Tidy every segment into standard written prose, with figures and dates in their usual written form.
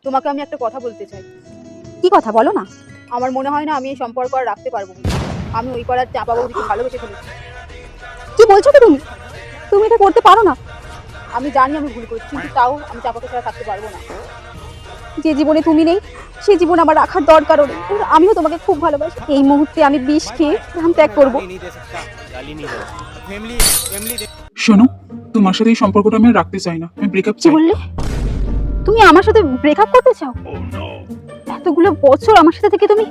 তোমাকে আমি একটা কথা বলতে চাই। কি কথা বলো না। আমার মনে হয় না আমি এই সম্পর্ক আর রাখতে পারবো না। আমি ওই পাড়ার চাপা বৌদিকে ভালোবেসে ফেলেছি। কি বলছো কি তুমি? তুমি এটা করতে পারো না। আমি জানি আমি ভুল করেছি, কিন্তু তাও আমি চাপাকে ছাড়া থাকতে পারবো না। যে জীবনে তুমি নেই সেই জীবন আমার রাখার দরকারও নেই। আমিও তোমাকে খুব ভালোবাসি। এই মুহূর্তে আমি বিষ খেয়ে প্রাণ ত্যাগ করবো। শোনো, তোমার সাথে এই সম্পর্কটা আমি আর রাখতে চাই না। আমি ব্রেকআপ কি চাই। বললে? তুমি আমার সাথে ব্রেকআপ করতে চাও? এতগুলো বছর আমার সাথে থেকে তুমি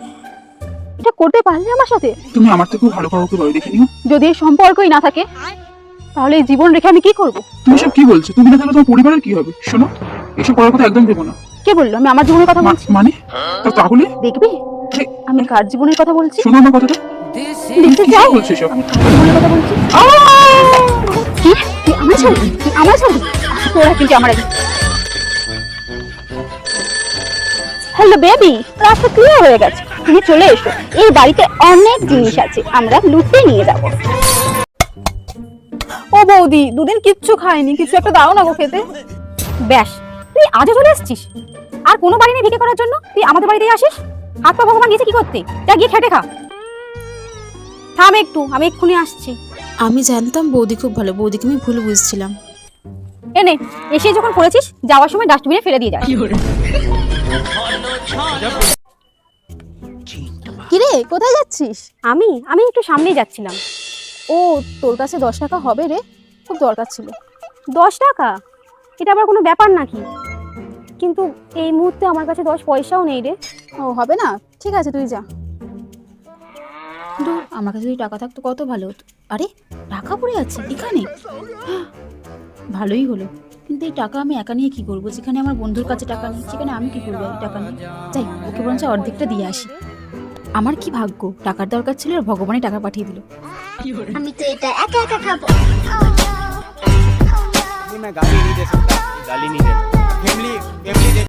এটা করতে পারলে আমার সাথে? তুমি আমার থেকেও ভালো কাউকে বলো, দেখে নিও। যদি এই সম্পর্কই না থাকে তাহলে এই জীবন রেখে আমি কি করব? তুমি সব কি বলছো? তুমি না থাকলে তোমার পরিবারের কি হবে? শোনো, এসব করার কথা একদম দেবো না। কে বললো আমি আমার জীবনের কথা বলছি? মানে তাহলে দেখবি আমি কার জীবনের কথা বলছি? শোনো আমার কথাটা। দেখতে চাও? বলছো এসব? আমি কার জীবনের কথা বলছি? কি? তুই আমার ছাড়বি? তুই আমার ছাড়বি? তোরা কিন্তু আমার আগে। হ্যালো বেবি, রাস্তা ক্লিয়ার হয়ে গেছে, তুমি চলে এসো। এই বাড়িতে অনেক জিনিস আছে, আমরা লুটে নিয়ে যাব। ও বৌদি, দুদিন কিচ্ছু খাইনি, কিছু একটা দাও না গো খেতে। ব্যাস, তুই আজও চলে আসছিস? আর কোনো বাড়ি নেই ভিক্ষে করার জন্য? তুই আমাদের বাড়িতেই আসিস? হাত পা ভগবান দিয়েছে কি করতে? যা গিয়ে খেটে খা। থাম একটু, আমি এক্ষুনি আসছি। আমি জানতাম বৌদি খুব ভালো, বৌদিকে আমি ভুল বুঝছিলাম। এনে এসে যখন করেছিস যাওয়ার সময় ডাস্টবিনে ফেলে দিয়ে যাস। কিরে, কোথায় যাচ্ছিস? আমি আমি একটু সামনেই যাচ্ছিলাম। ও, তোর কাছে 10 টাকা হবে রে? খুব দরকার ছিল। 10 টাকা? এটা আবার কোনো ব্যাপার নাকি? কিন্তু এই মুহূর্তে আমার কাছে 10 পয়সাও নেই রে। ও, হবে না, ঠিক আছে তুই যা। দূর, আমার কাছে যদি টাকা থাকতো কত ভালো হতো। আরে, টাকা পড়ে আছে এখানে, ভালোই হলো। কিন্তু এই টাকা আমি একা নিয়ে কি করবো? যেখানে আমার বন্ধুর কাছে টাকা নেই, সেখানে আমি কি করবো এই টাকা নিয়ে? যাই, ওকে বরঞ্চ অর্ধেকটা দিয়ে আসি। আমার কি ভাগ্য, টাকার দরকার ছিল আর ভগবানই টাকা পাঠিয়ে দিল। আমি তো এটা একা একা খাবো। मैं गाली नहीं दे सकता, गाली नहीं देना। फैमिली